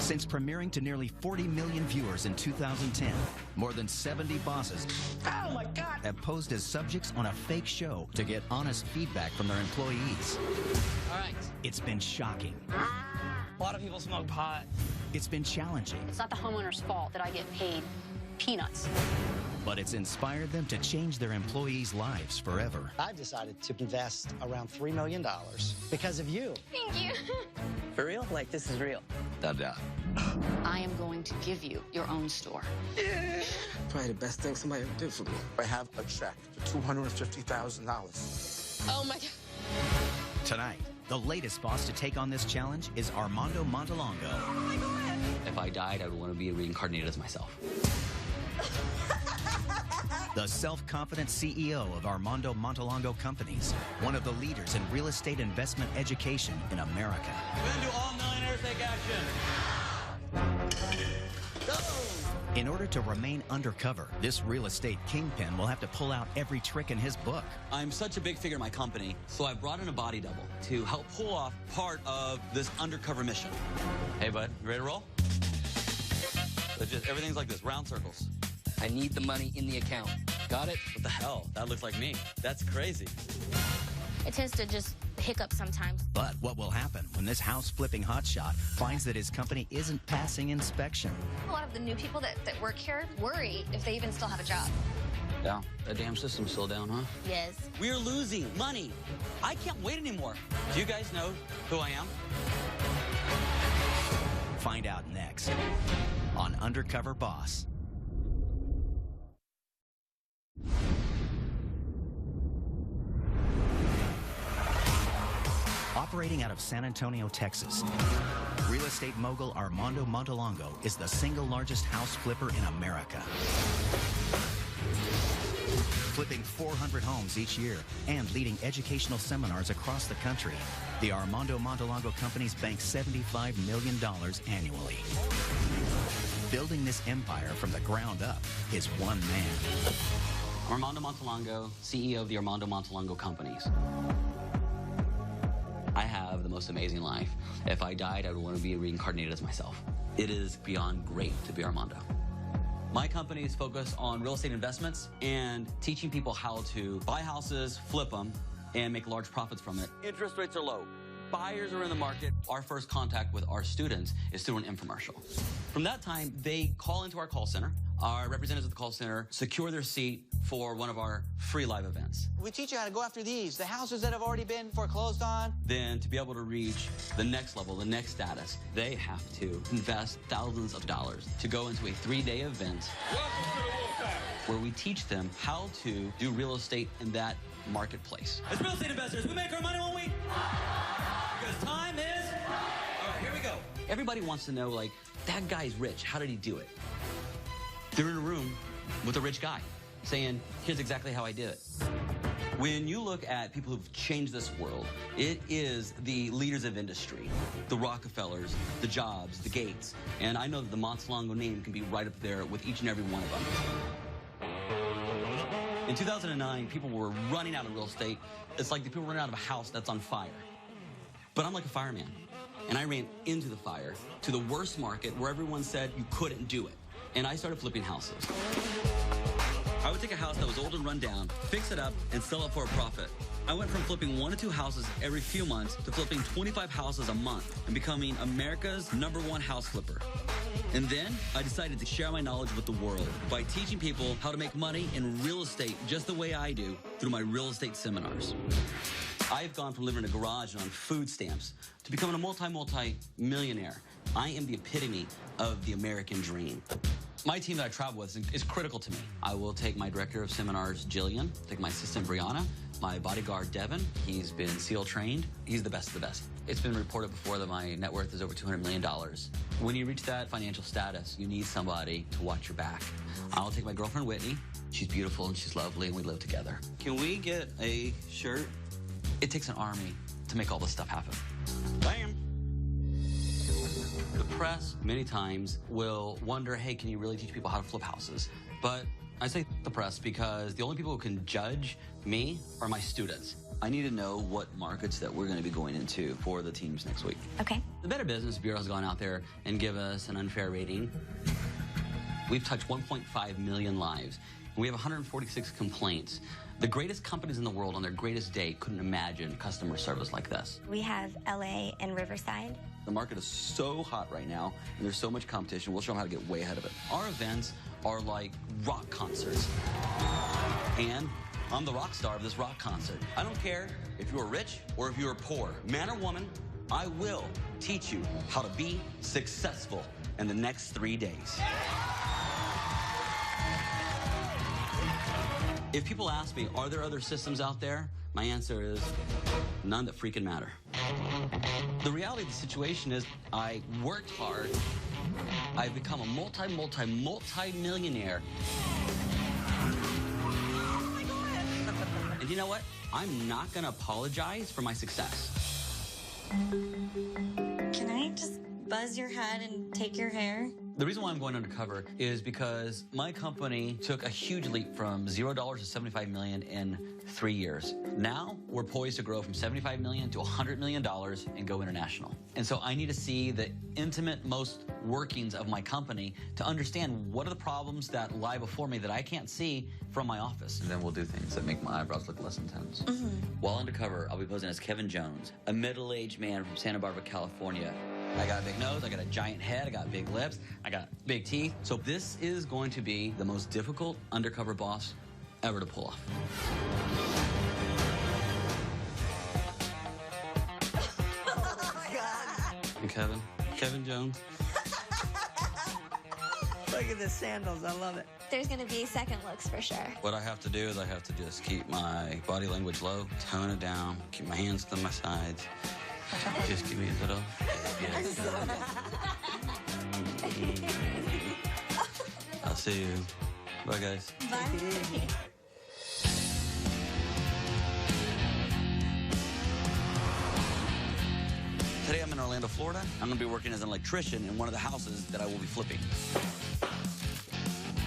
Since premiering to nearly 40 million viewers in 2010, more than 70 bosses have posed as subjects on a fake show to get honest feedback from their employees. All right. It's been shocking. A lot of people smoke pot. It's been challenging. It's not the homeowner's fault that I get paid peanuts. But it's inspired them to change their employees' lives forever. I've decided to invest around $3 million because of you. Thank you. For real? Like, this is real? No doubt. I am going to give you your own store. Probably the best thing somebody ever did for me. I have a check for $250,000. Oh, my God. Tonight, the latest boss to take on this challenge is Armando Montalongo. Oh, my God. If I died, I would want to be reincarnated as myself. The self-confident CEO of Armando Montalongo Companies, one of the leaders in real estate investment education in America. We're going to do all millionaires take action. Go! In order to remain undercover, this real estate kingpin will have to pull out every trick in his book. I'm such a big figure in my company, so I brought in a body double to help pull off part of this undercover mission. Hey, bud, you ready to roll? So just, everything's like this, round circles. I need the money in the account. Got it? What the hell? That looks like me. That's crazy. It tends to just hiccup sometimes. But what will happen when this house-flipping hotshot finds that his company isn't passing inspection? A lot of the new people that work here worry if they even still have a job. Yeah, that damn system's still down, huh? Yes. We're losing money. I can't wait anymore. Do you guys know who I am? Find out next on Undercover Boss. Operating out of San Antonio, Texas, real estate mogul Armando Montalongo is the single largest house flipper in America. Flipping 400 homes each year and leading educational seminars across the country, the Armando Montalongo companies bank $75 million annually. Building this empire from the ground up is one man. Armando Montalongo, CEO of the Armando Montalongo Companies. I have the most amazing life. If I died, I would want to be reincarnated as myself. It is beyond great to be Armando. My company is focused on real estate investments and teaching people how to buy houses, flip them, and make large profits from it. Interest rates are low. Buyers are in the market. Our first contact with our students is through an infomercial. From that time, they call into our call center. Our representatives at the call center secure their seat for one of our free live events. We teach you how to go after these, the houses that have already been foreclosed on. Then, to be able to reach the next level, the next status, they have to invest thousands of dollars to go into a 3-day event where we teach them how to do real estate in that marketplace. As real estate investors, we make our money when we... Because time is... All right, here we go. Everybody wants to know, like, that guy's rich. How did he do it? They're in a room with a rich guy saying, here's exactly how I did it. When you look at people who've changed this world, it is the leaders of industry, the Rockefellers, the Jobs, the Gates, and I know that the Montalongo name can be right up there with each and every one of them. In 2009, people were running out of real estate. It's like the people running out of a house that's on fire. But I'm like a fireman, and I ran into the fire to the worst market where everyone said you couldn't do it. And I started flipping houses. I would take a house that was old and run down, fix it up, and sell it for a profit. I went from flipping 1 to 2 houses every few months to flipping 25 houses a month and becoming America's #1 house flipper. And then I decided to share my knowledge with the world by teaching people how to make money in real estate just the way I do through my real estate seminars. I've gone from living in a garage and on food stamps to becoming a multi-millionaire. I am the epitome of the American dream. My team that I travel with is critical to me. I will take my director of seminars, Jillian, take my assistant, Brianna, my bodyguard, Devin. He's been SEAL trained. He's the best of the best. It's been reported before that my net worth is over $200 million. When you reach that financial status, you need somebody to watch your back. I'll take my girlfriend, Whitney. She's beautiful and she's lovely and we live together. Can we get a shirt? It takes an army to make all this stuff happen. Bam! The press, many times, will wonder, hey, can you really teach people how to flip houses? But I say the press because the only people who can judge me are my students. I need to know what markets that we're going to be going into for the teams next week. Okay. The Better Business Bureau has gone out there and give us an unfair rating. We've touched 1.5 million lives. We have 146 complaints. The greatest companies in the world on their greatest day couldn't imagine customer service like this. We have LA and Riverside. The market is so hot right now, and there's so much competition. We'll show them how to get way ahead of it. Our events are like rock concerts. And I'm the rock star of this rock concert. I don't care if you are rich or if you are poor, man or woman, I will teach you how to be successful in the next 3 days. If people ask me, are there other systems out there? My answer is none that freaking matter. The reality of the situation is I worked hard. I've become a multi-millionaire. Oh my God. And you know what? I'm not gonna apologize for my success. Can I just buzz your head and take your hair? The reason why I'm going undercover is because my company took a huge leap from $0 to $75 million in 3 years. Now we're poised to grow from $75 million to $100 million and go international. And so I need to see the intimate most workings of my company to understand what are the problems that lie before me that I can't see from my office. And then we'll do things that make my eyebrows look less intense. While undercover, I'll be posing as Kevin Jones, a middle-aged man from Santa Barbara, California. I got a big nose, I got a giant head, I got big lips, I got big teeth. So this is going to be the most difficult undercover boss ever to pull off. Oh my God. And Kevin Jones. Look at the sandals, I love it. There's gonna be second looks for sure. What I have to do is I have to just keep my body language low, tone it down, keep my hands to my sides. Just give me a little. Yes. I'll see you. Bye, guys. Bye. Today I'm in Orlando, Florida. I'm going to be working as an electrician in one of the houses that I will be flipping.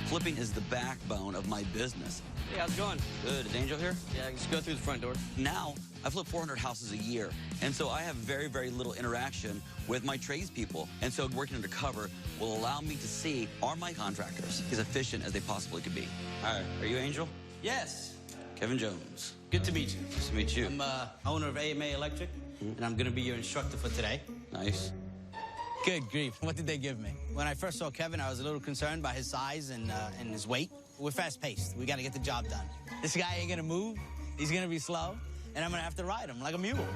Flipping is the backbone of my business. Hey, how's it going? Good. Is Angel here? Yeah, just go through the front door. Now, I flip 400 houses a year, and so I have very, very little interaction with my tradespeople. And so working undercover will allow me to see, are my contractors as efficient as they possibly could be? All right, are you Angel? Yes. Kevin Jones. Good to meet you. Nice to meet you. I'm owner of AMA Electric, and I'm going to be your instructor for today. Nice. Good grief. What did they give me? When I first saw Kevin, I was a little concerned by his size and his weight. We're fast-paced. We got to get the job done. This guy ain't going to move. He's going to be slow, and I'm going to have to ride him like a mule.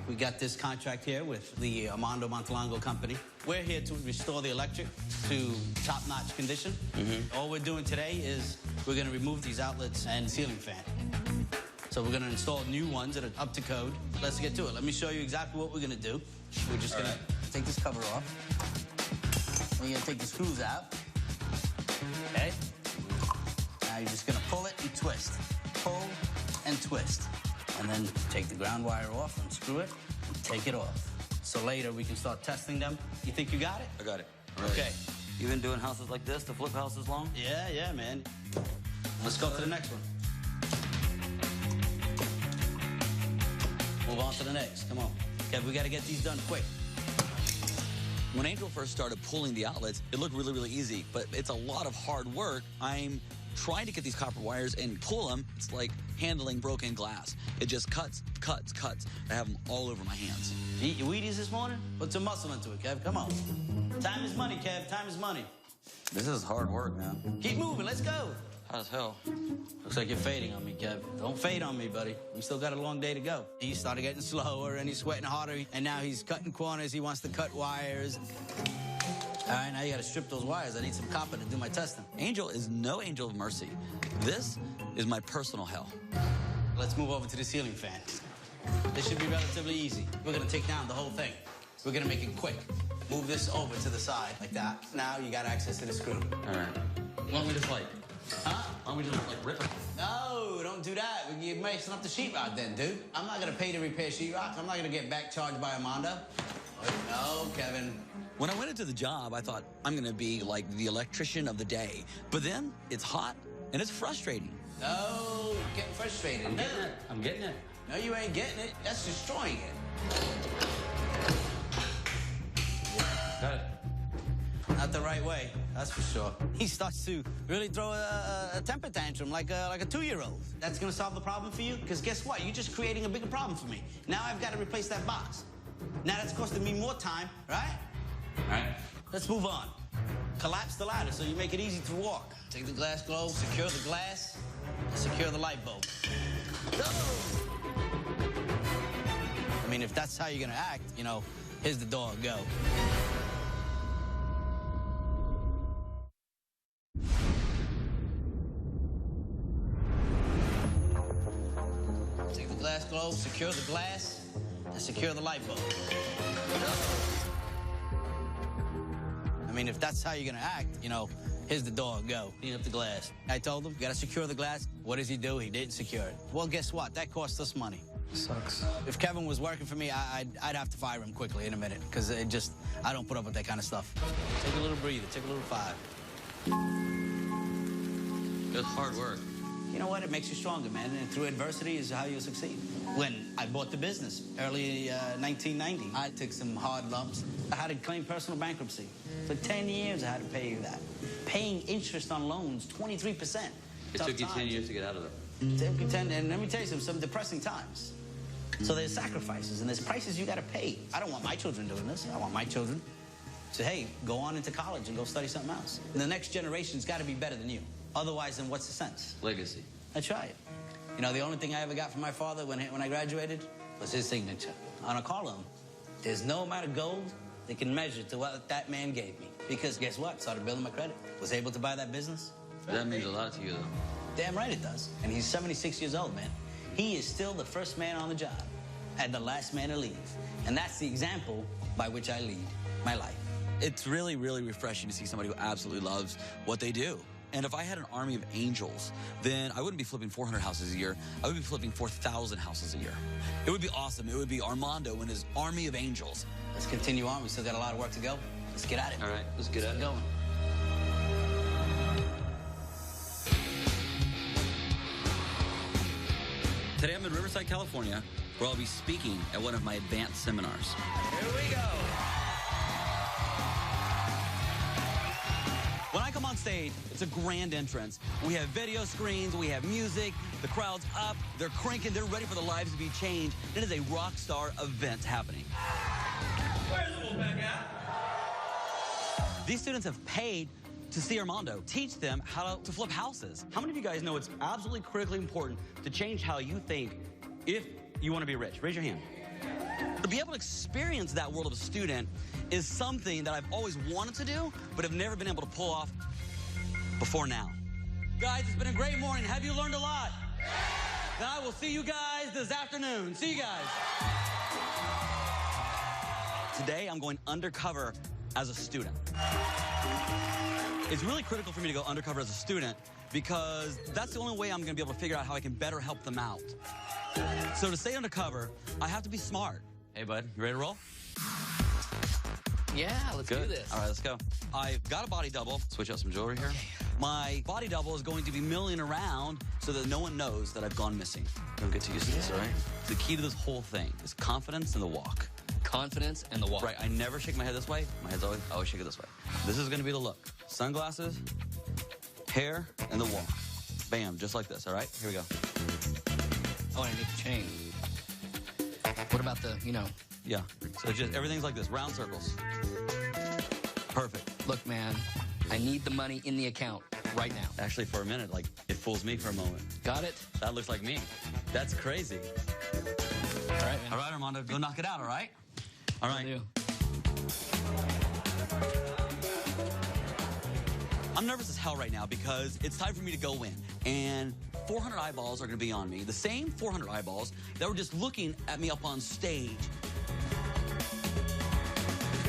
We got this contract here with the Armando Montalongo company. We're here to restore the electric to top-notch condition. All we're doing today is we're going to remove these outlets and ceiling fan. So we're going to install new ones that are up to code. Let's get to it. Let me show you exactly what we're going to do. We're just going to take this cover off. We're going to take the screws out. Okay? Now you're just going to pull it and twist. Pull and twist. And then take the ground wire off, unscrew it, and take it off. So later we can start testing them. You think you got it? I got it. Right. Okay. You been doing houses like this to flip houses long? Yeah, man. Let's go to the next one. Move on to the next. Come on. Kev, we got to get these done quick. When Angel first started pulling the outlets, it looked really, really easy, but it's a lot of hard work. I'm trying to get these copper wires and pull them. It's like handling broken glass. It just cuts. I have them all over my hands. You eat your Wheaties this morning? Put some muscle into it, Kev. Come on. Time is money, Kev. Time is money. This is hard work, man. Keep moving. Let's go. Hot as hell. Looks like you're fading on me, Kev. Don't fade on me, buddy. We still got a long day to go. He started getting slower, and he's sweating harder, and now he's cutting corners. He wants to cut wires. All right, now you got to strip those wires. I need some copper to do my testing. Angel is no angel of mercy. This is my personal hell. Let's move over to the ceiling fan. This should be relatively easy. We're going to take down the whole thing. We're going to make it quick. Move this over to the side like that. Now you got access to the screw. All right. Why don't we just Huh? Why don't we just rip it? No, don't do that. You're messing up the sheetrock then, dude. I'm not going to pay to repair sheetrock. I'm not going to get back charged by Armando. No, Kevin. When I went into the job, I thought I'm going to be like the electrician of the day. But then it's hot and it's frustrating. No, getting frustrated. I'm getting it. No, you ain't getting it. That's destroying it. Got it. Not the right way, that's for sure. He starts to really throw a temper tantrum like a 2-year-old. That's gonna solve the problem for you? Because guess what? You're just creating a bigger problem for me. Now I've got to replace that box. Now that's costing me more time, right? All right. Let's move on. Collapse the ladder so you make it easy to walk. Take the glass globe, secure the glass, and secure the light bulb. Go! I mean, if that's how you're gonna act, you know, here's the door, go. Take the glass globe, secure the glass, and secure the light bulb. I mean, if that's how you're gonna act, you know, here's the door, go. Clean up the glass. I told him, you gotta secure the glass. What does he do? He didn't secure it. Well, guess what? That cost us money. Sucks. If Kevin was working for me, I'd have to fire him quickly in a minute, because I don't put up with that kind of stuff. Take a little breather, take a little 5. It's hard work. You know what? It makes you stronger, man. And through adversity is how you succeed. When I bought the business, early 1990, I took some hard lumps. I had to claim personal bankruptcy. For 10 years, I had to pay that. Paying interest on loans, 23%. It took you 10 years to get out of there. It took me 10, and let me tell you some depressing times. So there's sacrifices, and there's prices you got to pay. I don't want my children doing this. I want my children to, hey, go on into college and go study something else. And the next generation's got to be better than you. Otherwise, then what's the sense? Legacy. That's right. You know, the only thing I ever got from my father when I graduated was his signature on a car loan. There's no amount of gold that can measure to what that man gave me. Because guess what? Started building my credit. Was able to buy that business. That means a lot to you, though. Damn right it does. And he's 76 years old, man. He is still the first man on the job and the last man to leave. And that's the example by which I lead my life. It's really, really refreshing to see somebody who absolutely loves what they do. And if I had an army of angels, then I wouldn't be flipping 400 houses a year. I would be flipping 4,000 houses a year. It would be awesome. It would be Armando and his army of angels. Let's continue on. We still got a lot of work to go. Let's get at it. All right, let's get at it. Going. Today I'm in Riverside, California, where I'll be speaking at one of my advanced seminars. Here we go. When I come on stage, it's a grand entrance. We have video screens, we have music, the crowd's up, they're cranking, they're ready for the lives to be changed. It is a rock star event happening. Where's the Wolfpack at? These students have paid to see Armando teach them how to flip houses. How many of you guys know it's absolutely critically important to change how you think if you want to be rich? Raise your hand. To be able to experience that world of a student is something that I've always wanted to do, but have never been able to pull off before now. Guys, it's been a great morning. Have you learned a lot? And I will see you guys this afternoon. See you guys. Today, I'm going undercover as a student. It's really critical for me to go undercover as a student because that's the only way I'm going to be able to figure out how I can better help them out. So to stay undercover, I have to be smart. Hey, bud, you ready to roll? Yeah, let's do this. All right, let's go. I've got a body double. Switch out some jewelry here. Okay. My body double is going to be milling around so that no one knows that I've gone missing. Don't get too used to this, all right? The key to this whole thing is confidence and the walk. Confidence and the walk. Right, I never shake my head this way. My head's always shake it this way. This is gonna be the look. Sunglasses, hair, and the walk. Bam, just like this, all right? Here we go. Oh, I need the chain. What about the, Yeah, so just everything's like this, round circles. Perfect. Look, man, I need the money in the account right now. Actually, for a minute, like, it fools me for a moment. Got it? That looks like me. That's crazy. All right, man. All right, Armando, go knock it out, all right? All right. I'm nervous as hell right now because it's time for me to go in. And 400 eyeballs are going to be on me. The same 400 eyeballs that were just looking at me up on stage.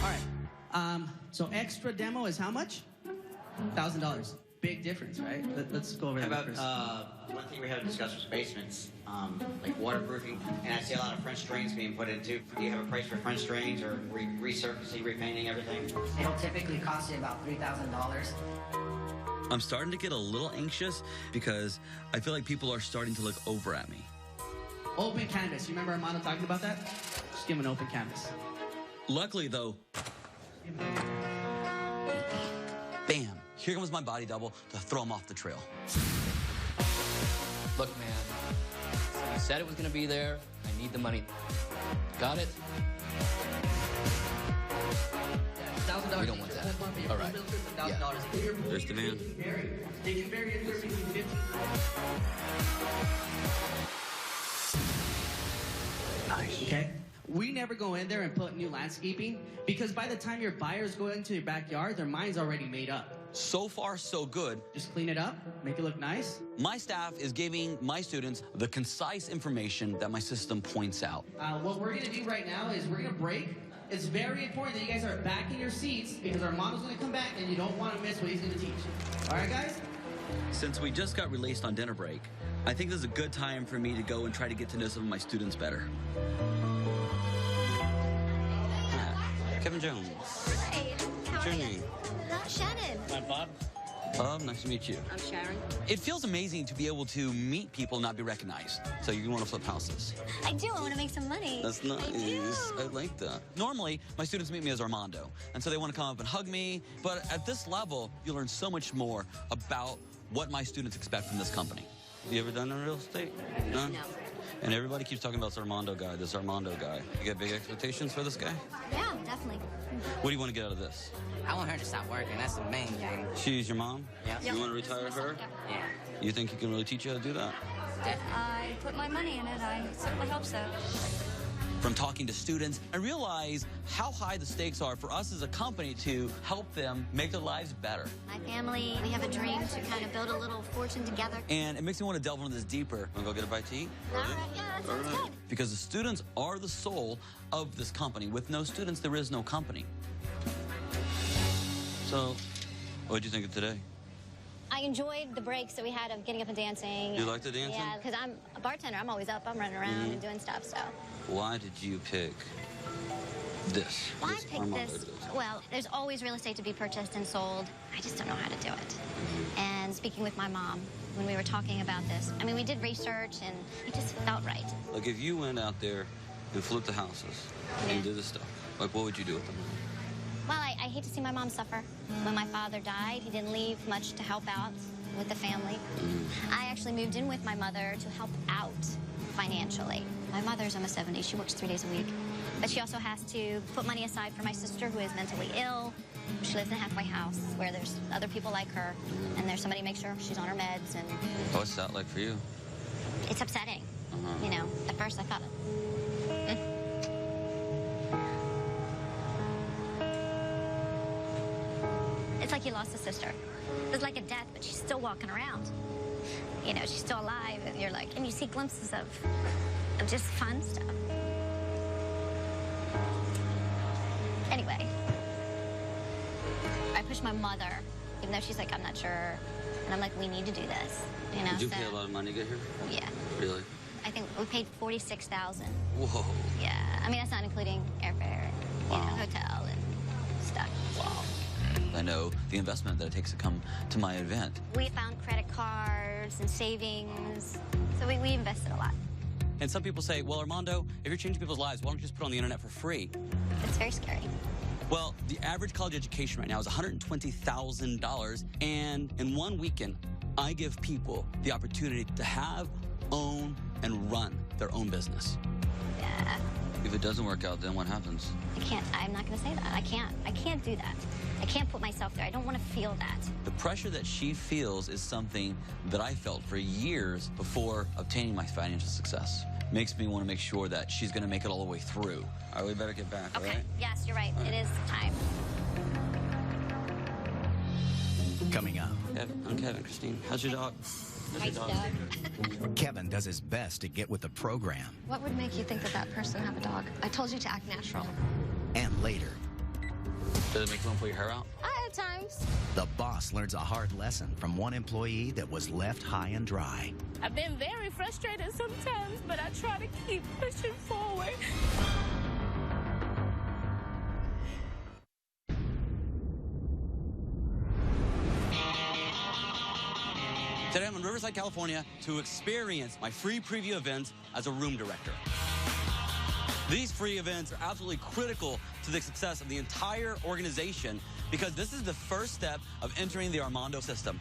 All right. So extra demo is how much? $1,000. Big difference, right? Let's go over that. How about one thing we haven't discussed was basements, like waterproofing, and I see a lot of French drains being put in too. Do you have a price for French drains or resurfacing, repainting, everything? It'll typically cost you about $3,000. I'm starting to get a little anxious because I feel like people are starting to look over at me. Open canvas. You remember Armando talking about that? Just give him an open canvas. Luckily, though, bam, here comes my body double to throw him off the trail. Look, man, you said it was going to be there. I need the money. Got it? $1,000. We don't want that. All right. Yeah. There's the man. They can vary anywhere between 50. Nice. Okay? We never go in there and put new landscaping because by the time your buyers go into your backyard, their mind's already made up. So far, so good. Just clean it up, make it look nice. My staff is giving my students the concise information that my system points out. What we're going to do right now is we're going to break. It's very important that you guys are back in your seats because Armando's going to come back and you don't want to miss what he's going to teach. All right, guys? Since we just got released on dinner break, I think this is a good time for me to go and try to get to know some of my students better. Kevin Jones. Hi. What's your name? Shannon. I'm Bob. Bob, nice to meet you. I'm Sharon. It feels amazing to be able to meet people and not be recognized. So you want to flip houses? I do. I want to make some money. That's nice. I like that. Normally, my students meet me as Armando, and so they want to come up and hug me. But at this level, you learn so much more about what my students expect from this company. You ever done in real estate? No? No. And everybody keeps talking about this Armando guy. You got big expectations for this guy? Yeah, definitely. What do you want to get out of this? I want her to stop working. That's the main thing. She's your mom? Yeah. You want to retire her? Yeah. You think you can really teach you how to do that? I put my money in it. I certainly hope so. From talking to students, I realize how high the stakes are for us as a company to help them make their lives better. My family, we have a dream to kind of build a little fortune together. And it makes me want to delve into this deeper. Want to go get a bite to eat? All right, yeah, that sounds good. Because the students are the soul of this company. With no students, there is no company. So, what did you think of today? I enjoyed the breaks that we had of getting up and dancing. You like the dancing? Yeah, because I'm a bartender. I'm always up. I'm running around and doing stuff, so. Why did you pick this? Why this pick Armando this? to do? Well, there's always real estate to be purchased and sold. I just don't know how to do it. And speaking with my mom, when we were talking about this, I mean, we did research and it just felt right. Like, if you went out there and flipped the houses and did this stuff, like, what would you do with them? Well, I hate to see my mom suffer. When my father died, he didn't leave much to help out with the family. I actually moved in with my mother to help out financially. My mother's almost 70. She works 3 days a week. But she also has to put money aside for my sister who is mentally ill. She lives in a halfway house where there's other people like her, and there's somebody to make sure she's on her meds. And What's that like for you? it's upsetting. You know, at first I thought, it's like you lost a sister. It's like a death, but she's still walking around. You know, she's still alive, and you're like, and you see glimpses of just fun stuff. Anyway, I pushed my mother, even though she's like, I'm not sure. And I'm like, we need to do this. You know, Did you so, pay a lot of money to get here? Yeah. Really? I think we paid $46,000. Whoa. Yeah. I mean, that's not including airfare, you know, hotel and stuff. Wow. I know the investment that it takes to come to my event. We found credit cards and savings, so we invested a lot. And some people say, well, Armando, if you're changing people's lives, why don't you just put it on the internet for free? It's very scary. Well, the average college education right now is $120,000, and in one weekend, I give people the opportunity to have, own, and run their own business. Yeah. If it doesn't work out, then what happens? I'm not going to say that. I can't do that. I can't put myself there. I don't want to feel that. The pressure that she feels is something that I felt for years before obtaining my financial success. Makes me want to make sure that she's going to make it all the way through. All right, we better get back, Okay. all right? Yes, you're right. It is time. Coming up, I'm Kevin, Christine. How's your dog? Hi, Doug. Kevin does his best to get with the program. What would make you think that that person have a dog? I told you to act natural. And later, Does it make you want to pull your hair out? At times. the boss learns a hard lesson from one employee that was left high and dry. I've been very frustrated sometimes, but I try to keep pushing forward. Today I'm in Riverside, California to experience my free preview events as a room director. These free events are absolutely critical to the success of the entire organization because this is the first step of entering the Armando system.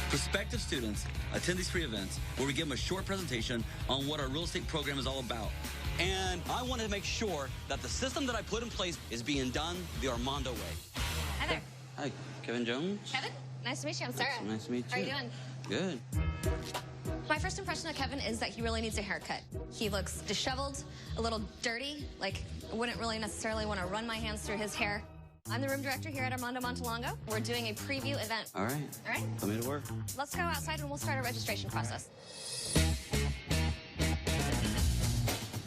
Prospective students attend these free events where we give them a short presentation on what our real estate program is all about. And I want to make sure that the system that I put in place is being done the Armando way. Hi there. Hi, Kevin Jones. Kevin, nice to meet you. I'm Sarah. Nice to meet you. How are you doing? Good. My first impression of Kevin is that he really needs a haircut. He looks disheveled, a little dirty, like I wouldn't really necessarily want to run my hands through his hair. I'm the room director here at Armando Montelongo. We're doing a preview event. All right. All right? Put me to work. Let's go outside and we'll start our registration process.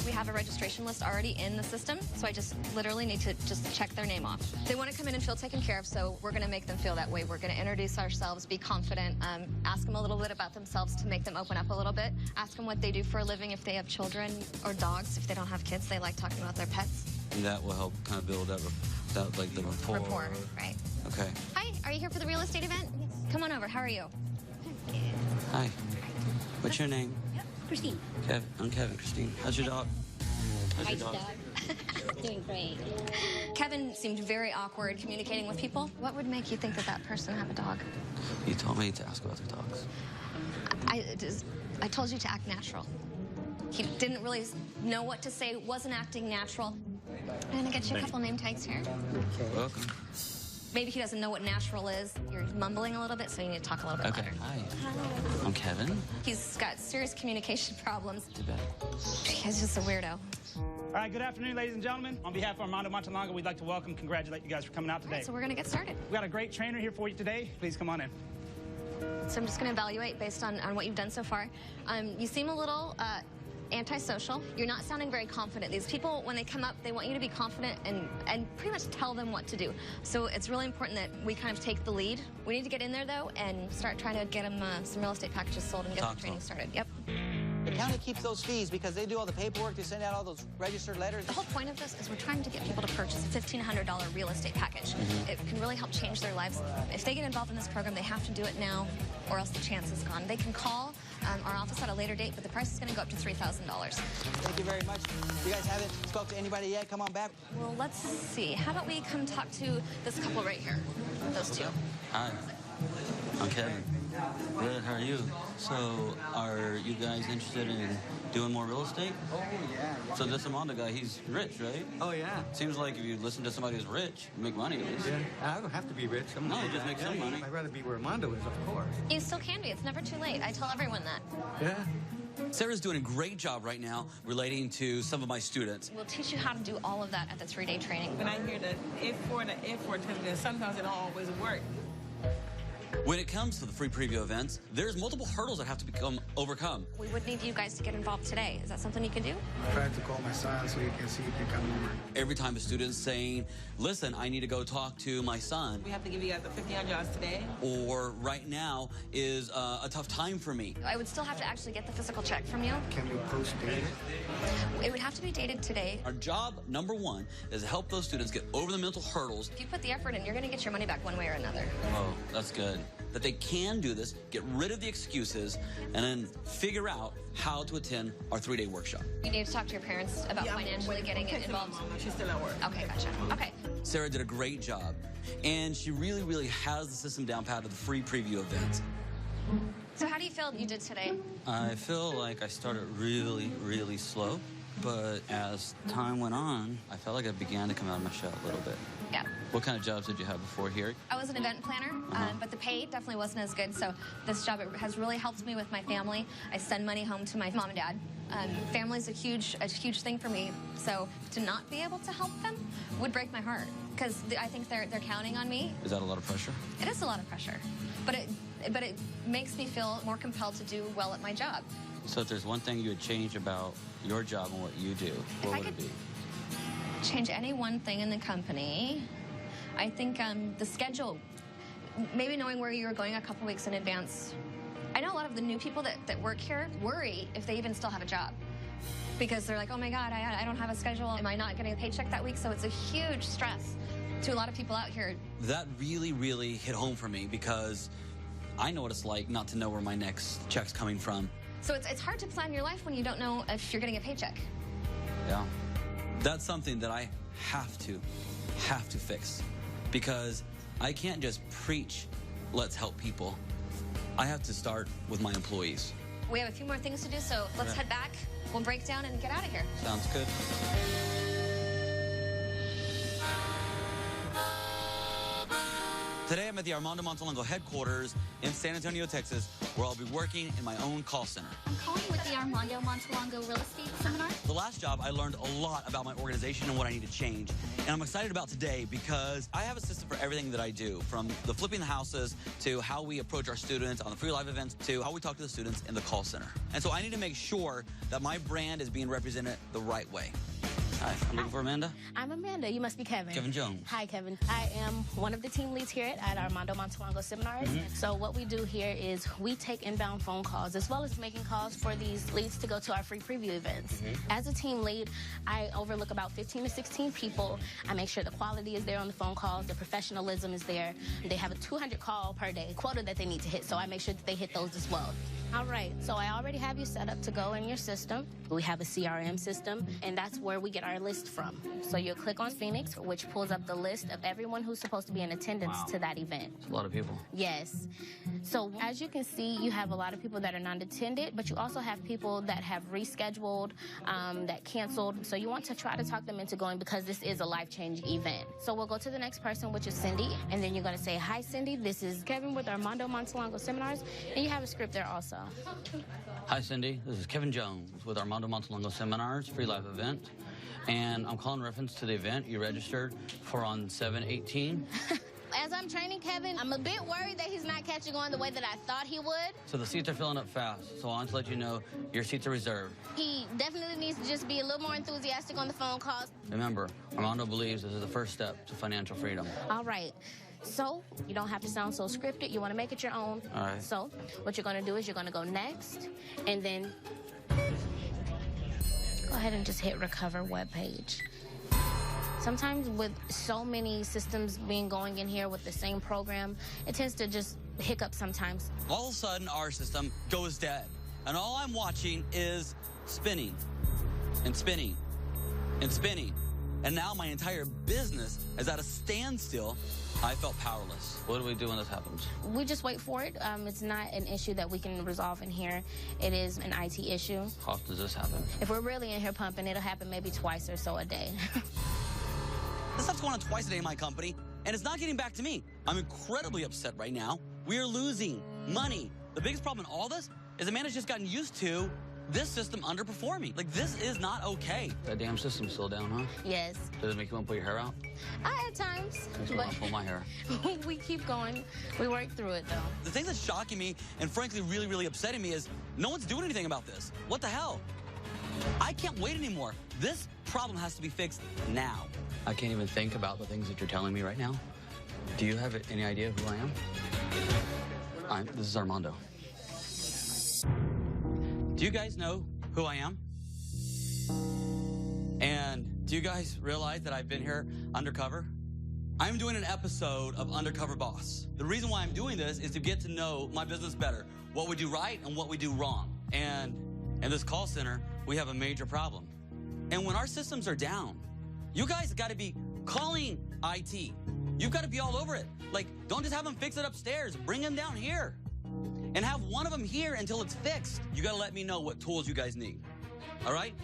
We have a registration list already in the system, so I just literally need to just check their name off. They want to come in and feel taken care of, so we're going to make them feel that way. We're going to introduce ourselves, be confident, ask them a little bit about themselves to make them open up a little bit, ask them what they do for a living if they have children or dogs. If they don't have kids, they like talking about their pets. And that will help kind of build that like the rapport. Rapport, right. Okay. Hi, are you here for the real estate event? Come on over. How are you? Hi. What's your name? Christine. Kevin. I'm Kevin. Christine. How's your dog? How's your dog? Doing great. Kevin seemed very awkward communicating with people. What would make you think that that person have a dog? You told me to ask about their dogs. I told you to act natural. He didn't really know what to say, wasn't acting natural. I'm gonna get you a couple name tags here. Welcome. Maybe he doesn't know what natural is. You're mumbling a little bit, so you need to talk a little bit louder. Hi. I'm Kevin. He's got serious communication problems. Too bad. He's just a weirdo. All right, good afternoon, ladies and gentlemen. On behalf of Armando Montelongo, we'd like to congratulate you guys for coming out today. All right, so we're gonna get started. We got a great trainer here for you today. Please come on in. So I'm just gonna evaluate based on what you've done so far. You seem a little antisocial. You're not sounding very confident. These people, when they come up, they want you to be confident and pretty much tell them what to do. So it's really important that we kind of take the lead. We need to get in there, though, and start trying to get them some real estate packages sold and get the training started. Yep. The county keeps those fees because they do all the paperwork, they send out all those registered letters. The whole point of this is we're trying to get people to purchase a $1,500 real estate package. It can really help change their lives. If they get involved in this program, they have to do it now or else the chance is gone. They can call our office at a later date, but the price is going to go up to $3,000. Thank you very much. You guys haven't spoke to anybody yet? Come on back. Well, let's see. How about we come talk to this couple right here? Those two. Hi. I'm Kevin. Good, how are you? So, are you guys interested in doing more real estate? Oh, yeah. So this Armando guy, he's rich, right? Oh, yeah. Seems like if you listen to somebody who's rich, you make money at least. Yeah, I don't have to be rich. No, you just make some money. I'd rather be where Armando is, of course. You still can be. It's never too late. I tell everyone that. Yeah. Sarah's doing a great job right now relating to some of my students. We'll teach you how to do all of that at the 3-day training. When I hear the F4 and the F4 then sometimes it don't always work. When it comes to the free preview events, there's multiple hurdles that have to become overcome. We would need you guys to get involved today. Is that something you can do? I tried to call my son so he can see if he can come over. Every time a student's saying, listen, I need to go talk to my son. We have to give you guys the $1,500 today. Or right now is a tough time for me. I would still have to actually get the physical check from you. Can we post-date it? It would have to be dated today. Our job, number one, is to help those students get over the mental hurdles. If you put the effort in, you're going to get your money back one way or another. Oh, that's good. That they can do this, get rid of the excuses, and then figure out how to attend our 3-day workshop. You need to talk to your parents about financially getting it involved. She's still at work. Okay, gotcha. Okay. Sarah did a great job, and she really, really has the system down pat of the free preview events. So how do you feel you did today? I feel like I started really, really slow, but as time went on, I felt like I began to come out of my shell a little bit. Yeah. What kind of jobs did you have before here? I was an event planner, but the pay definitely wasn't as good. So this job has really helped me with my family. I send money home to my mom and dad. Family's a huge thing for me. So to not be able to help them would break my heart because I think they're counting on me. Is that a lot of pressure? It is a lot of pressure, but it makes me feel more compelled to do well at my job. So if there's one thing you would change about your job and what you do, what would it be? Change any one thing in the company. I think the schedule, maybe knowing where you're going a couple weeks in advance. I know a lot of the new people that work here worry if they even still have a job because they're like, oh my God, I don't have a schedule. Am I not getting a paycheck that week? So it's a huge stress to a lot of people out here. That really, really hit home for me because I know what it's like not to know where my next check's coming from. So it's hard to plan your life when you don't know if you're getting a paycheck. Yeah. That's something that I have to fix, because I can't just preach, let's help people. I have to start with my employees. We have a few more things to do, so let's head back. We'll break down and get out of here. Sounds good. Today I'm at the Armando Montalongo headquarters in San Antonio, Texas, where I'll be working in my own call center. I'm calling with the Armando Montalongo Real Estate Seminar. The last job, I learned a lot about my organization and what I need to change. And I'm excited about today because I have a system for everything that I do, from the flipping the houses to how we approach our students on the free live events to how we talk to the students in the call center. And so I need to make sure that my brand is being represented the right way. Hi, I'm looking for Amanda. I'm Amanda. You must be Kevin. Kevin Jones. Hi, Kevin. I am one of the team leads here at Armando Montalongo Seminars. So what we do here is we take inbound phone calls as well as making calls for these leads to go to our free preview events. As a team lead, I overlook about 15 to 16 people. I make sure the quality is there on the phone calls, the professionalism is there. They have a 200 call per day quota that they need to hit, so I make sure that they hit those as well. All right, so I already have you set up to go in your system. We have a CRM system, and that's where we get our list from. So you'll click on Phoenix, which pulls up the list of everyone who's supposed to be in attendance to that event. That's a lot of people. Yes. So as you can see, you have a lot of people that are non-attended, but you also have people that have rescheduled, that canceled. So you want to try to talk them into going because this is a life-changing event. So we'll go to the next person, which is Cindy, and then you're going to say, "Hi, Cindy. This is Kevin with Armando Montalongo Seminars," and you have a script there also. Hi, Cindy. This is Kevin Jones with Armando Montalongo Seminars, free live event. And I'm calling reference to the event you registered for on 7/18. As I'm training Kevin, I'm a bit worried that he's not catching on the way that I thought he would. So the seats are filling up fast, so I want to let you know your seats are reserved. He definitely needs to just be a little more enthusiastic on the phone calls. Remember, Armando believes this is the first step to financial freedom. All right. So you don't have to sound so scripted. You want to make it your own. All right. So what you're going to do is you're going to go next, and then go ahead and just hit recover web page. Sometimes with so many systems being going in here with the same program, it tends to just hiccup sometimes. All of a sudden, our system goes dead. And all I'm watching is spinning and spinning and spinning. And now my entire business is at a standstill. I felt powerless. What do we do when this happens? We just wait for it. It's not an issue that we can resolve in here. It is an IT issue. How often does this happen? If we're really in here pumping, it'll happen maybe twice or so a day. This stuff's going on twice a day in my company, and it's not getting back to me. I'm incredibly upset right now. We are losing money. The biggest problem in all this is Amanda's just gotten used to this system underperforming. Like, this is not okay. That damn system's still down, huh? Yes. Does it make you want to pull your hair out? At times. Makes me want to pull my hair. We keep going. We work through it, though. The thing that's shocking me and frankly really, really upsetting me is no one's doing anything about this. What the hell? I can't wait anymore. This problem has to be fixed now. I can't even think about the things that you're telling me right now. Do you have any idea who I am? This is Armando. Do you guys know who I am? And do you guys realize that I've been here undercover? I'm doing an episode of Undercover Boss. The reason why I'm doing this is to get to know my business better, what we do right and what we do wrong. And in this call center, we have a major problem. And when our systems are down, you guys have got to be calling IT. You've got to be all over it. Like, don't just have them fix it upstairs. Bring them down here. And have one of them here until it's fixed. You got to let me know what tools you guys need. All right?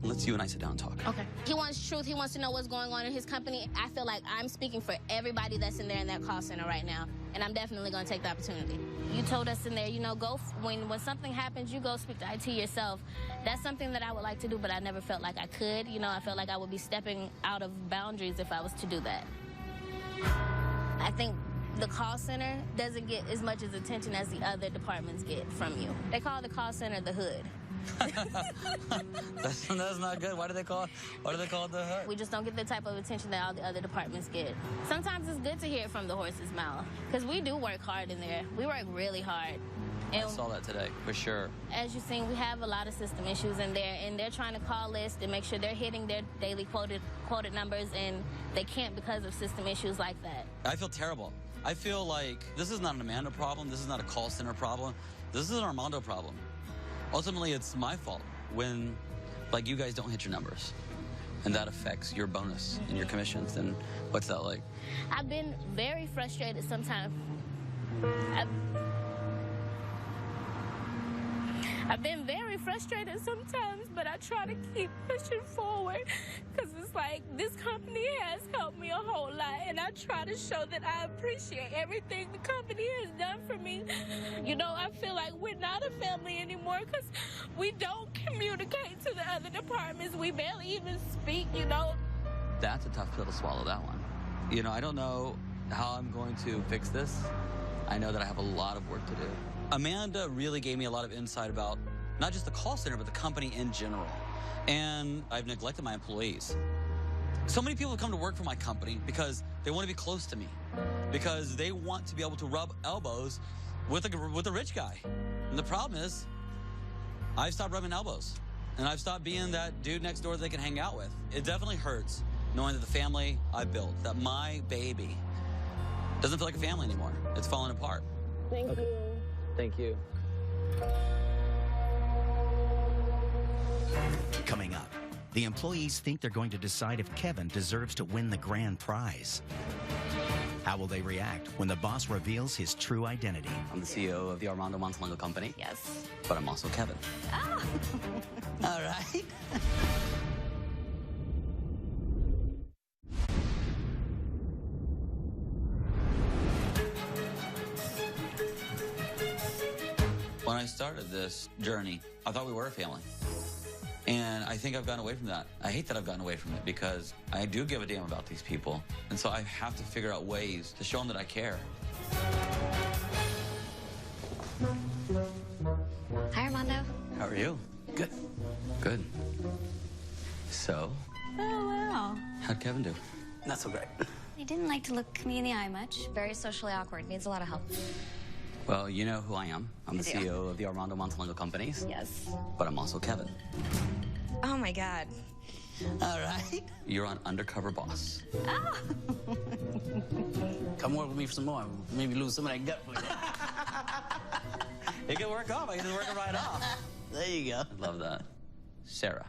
Let's you and I sit down and talk. Okay. He wants truth. He wants to know what's going on in his company. I feel like I'm speaking for everybody that's in there in that call center right now. And I'm definitely going to take the opportunity. You told us in there, you know, when something happens, you go speak to IT yourself. That's something that I would like to do, but I never felt like I could. You know, I felt like I would be stepping out of boundaries if I was to do that. I think the call center doesn't get as much as attention as the other departments get from you. They call the call center the hood. That's not good. Why do they call it the hood? We just don't get the type of attention that all the other departments get. Sometimes it's good to hear it from the horse's mouth, because we do work hard in there. We work really hard. And I saw that today, for sure. As you've seen, we have a lot of system issues in there, and they're trying to call lists and make sure they're hitting their daily quoted numbers, and they can't because of system issues like that. I feel terrible. I feel like this is not an Amanda problem. This is not a call center problem. This is an Armando problem. Ultimately, it's my fault when, like, you guys don't hit your numbers. And that affects your bonus and your commissions. And what's that like? I've been very frustrated sometimes. I've been very frustrated sometimes, but I try to keep pushing forward because it's like this company has helped me a whole lot, and I try to show that I appreciate everything the company has done for me. You know, I feel like we're not a family anymore because we don't communicate to the other departments. We barely even speak, you know. That's a tough pill to swallow, that one. You know, I don't know how I'm going to fix this. I know that I have a lot of work to do. Amanda really gave me a lot of insight about not just the call center, but the company in general. And I've neglected my employees. So many people have come to work for my company because they want to be close to me, because they want to be able to rub elbows with a rich guy. And the problem is, I've stopped rubbing elbows, and I've stopped being that dude next door that they can hang out with. It definitely hurts knowing that the family I built, that my baby, doesn't feel like a family anymore. It's falling apart. Thank you. Thank you. Coming up, the employees think they're going to decide if Kevin deserves to win the grand prize. How will they react when the boss reveals his true identity? I'm the CEO of the Armando Montalongo Company. Yes. But I'm also Kevin. Oh. All right. When I started this journey, I thought we were a family. And I think I've gotten away from that. I hate that I've gotten away from it because I do give a damn about these people. And so I have to figure out ways to show them that I care. Hi, Armando. How are you? Good. Good. So, Oh, wow. how'd Kevin do? Not so great. He didn't like to look me in the eye much. Very socially awkward. Needs a lot of help. Well, you know who I am. I'm the I do. CEO of the Armando Montalongo Companies. Yes. But I'm also Kevin. Oh, my God. All right. You're on Undercover Boss. Oh. Come work with me for some more. Maybe lose some of that gut for you. It can work off. I can just work it right off. There you go. I love that. Sarah,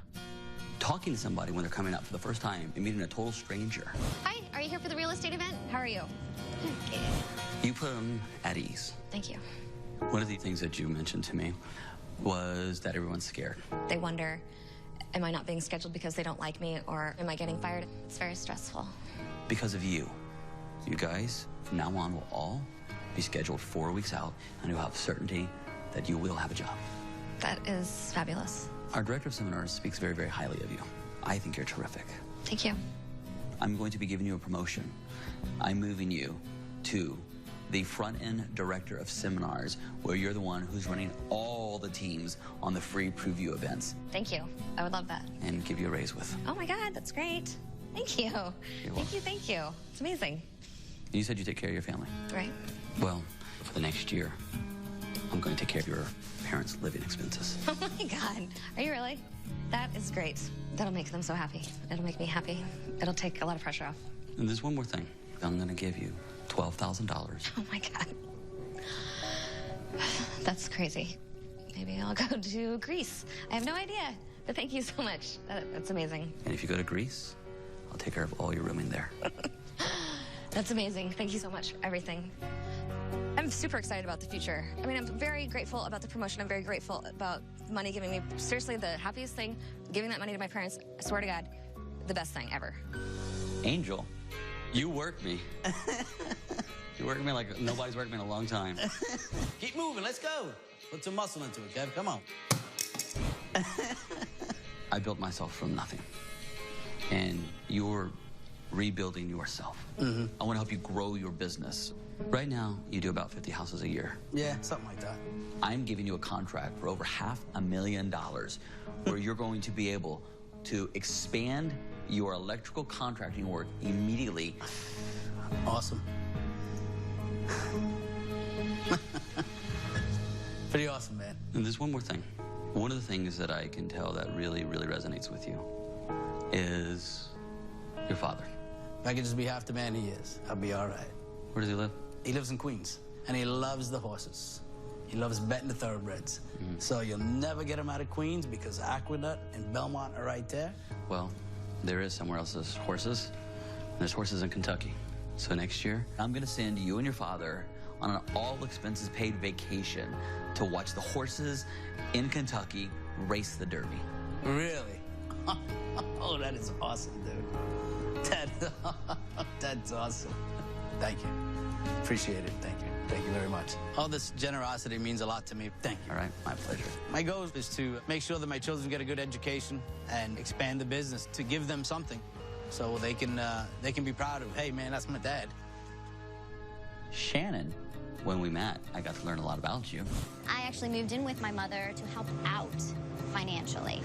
talking to somebody when they're coming out for the first time and meeting a total stranger. Hi, are you here for the real estate event? How are you? Okay. You put them at ease. Thank you. One of the things that you mentioned to me was that everyone's scared. They wonder, am I not being scheduled because they don't like me, or am I getting fired? It's very stressful. Because of you. You guys, from now on, will all be scheduled 4 weeks out, and you'll have certainty that you will have a job. That is fabulous. Our director of seminars speaks very, very highly of you. I think you're terrific. Thank you. I'm going to be giving you a promotion. I'm moving you to the front-end director of seminars, where you're the one who's running all the teams on the free preview events. Thank you. I would love that. And give you a raise with. Oh my God, that's great. Thank you. Thank you. It's amazing. You said you take care of your family. Right. Well, for the next year, I'm going to take care of your parents' living expenses. Oh my God. Are you really? That is great. That'll make them so happy. It'll make me happy. It'll take a lot of pressure off. And there's one more thing. I'm going to give you $12,000. Oh my God. That's crazy. Maybe I'll go to Greece. I have no idea. But thank you so much. That's amazing. And if you go to Greece, I'll take care of all your rooming there. That's amazing. Thank you so much for everything. I'm super excited about the future. I mean, I'm very grateful about the promotion. I'm very grateful about money giving me, seriously, the happiest thing, giving that money to my parents. I swear to God, the best thing ever. Angel, you work me. You work me like nobody's worked me in a long time. Keep moving. Let's go. Put some muscle into it, Kev. Come on. I built myself from nothing. And you're rebuilding yourself. Mm-hmm. I want to help you grow your business. Right now, you do about 50 houses a year. Yeah, something like that. I'm giving you a contract for over $500,000 where you're going to be able to expand your electrical contracting work immediately. Awesome. Pretty awesome, man. And there's one more thing. One of the things that I can tell that really, really resonates with you is your father. If I could just be half the man he is, I'll be all right. Where does he live? He lives in Queens, and he loves the horses. He loves betting the thoroughbreds. So you'll never get him out of Queens because Aqueduct and Belmont are right there. Well, there is somewhere else there's horses. There's horses in Kentucky. So next year, I'm going to send you and your father on an all-expenses-paid vacation to watch the horses in Kentucky race the Derby. Really? Oh, that is awesome, dude. That's awesome. Thank you. Appreciate it. Thank you. Thank you very much. All this generosity means a lot to me. Thank you. All right, my pleasure. My goal is to make sure that my children get a good education and expand the business, to give them something so they can be proud of, hey, man, that's my dad. Shannon, when we met, I got to learn a lot about you. I actually moved in with my mother to help out financially.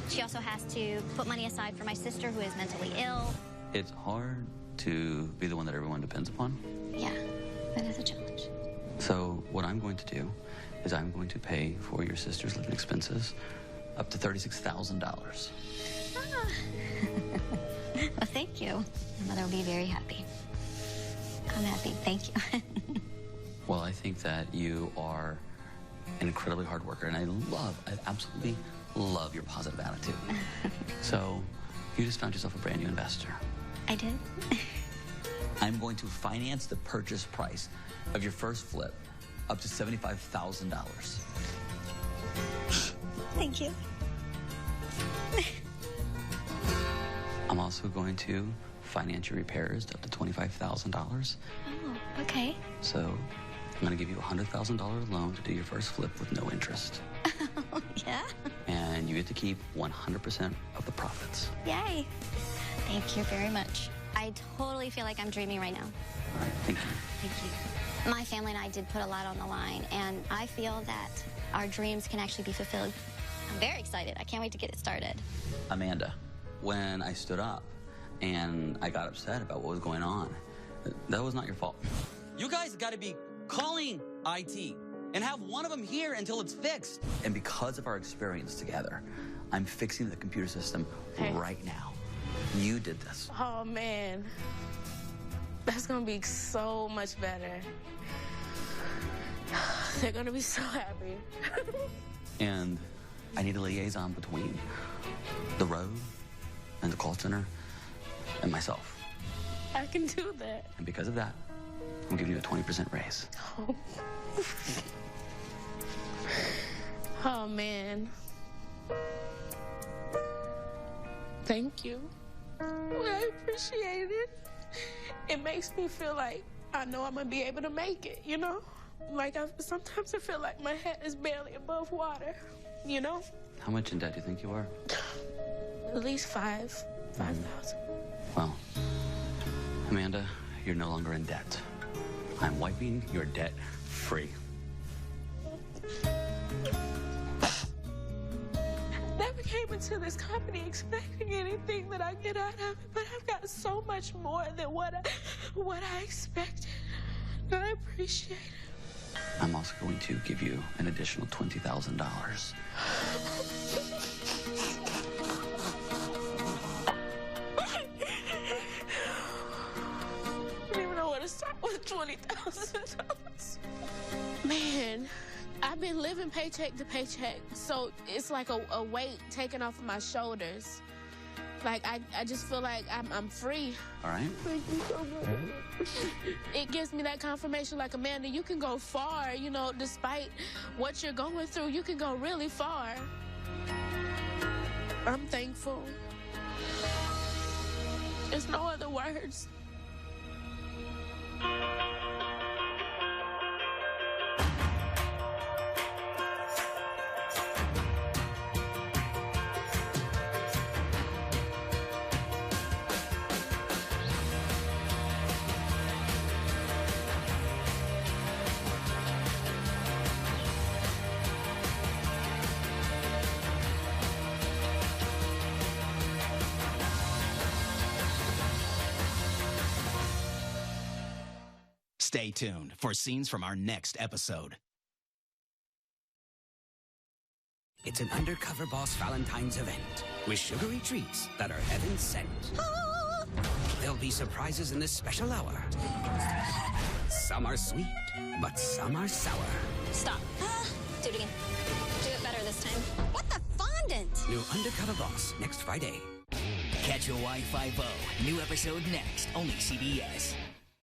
She also has to put money aside for my sister who is mentally ill. It's hard to be the one that everyone depends upon. Yeah, that is a challenge. So what I'm going to do is I'm going to pay for your sister's living expenses up to $36,000. Ah. Well, thank you. My mother will be very happy. I'm happy. Thank you. Well, I think that you are an incredibly hard worker, and I absolutely love your positive attitude. So you just found yourself a brand new investor. I did. I'm going to finance the purchase price of your first flip up to $75,000. Thank you. I'm also going to finance your repairs up to $25,000. Oh, okay. So I'm going to give you a $100,000 loan to do your first flip with no interest. Yeah? And you get to keep 100% of the profits. Yay. Thank you very much. I totally feel like I'm dreaming right now. All right, thank you. Thank you. My family and I did put a lot on the line, and I feel that our dreams can actually be fulfilled. I'm very excited. I can't wait to get it started. Amanda, when I stood up and I got upset about what was going on, that was not your fault. You guys got to be calling IT and have one of them here until it's fixed. And because of our experience together, I'm fixing the computer system right now. You did this. Oh, man. That's going to be so much better. They're going to be so happy. And I need a liaison between the road and the call center and myself. I can do that. And because of that, I'm giving you a 20% raise. Oh. Oh, man. Thank you. I appreciate it. It makes me feel like I know I'm going to be able to make it, you know? Like, sometimes I feel like my head is barely above water, you know? How much in debt do you think you are? At least 5,000. Well, Amanda, you're no longer in debt. I'm wiping your debt free. Never came into this company expecting anything that I get out of it, but I've got so much more than what I expected. I appreciate it. I'm also going to give you an additional $20,000. I don't even know where to start with $20,000. Man, I've been living paycheck to paycheck, so it's like a weight taken off of my shoulders. Like, I just feel like I'm free. All right. Thank you so much. It gives me that confirmation, like, Amanda, you can go far, you know, despite what you're going through, you can go really far. I'm thankful. There's no other words. Stay tuned for scenes from our next episode. It's an Undercover Boss Valentine's event with sugary treats that are heaven sent. There'll be surprises in this special hour. Some are sweet, but some are sour. Stop. Do it again. Do it better this time. What the fondant? New Undercover Boss, next Friday. Catch a Y50. New episode next, only CBS.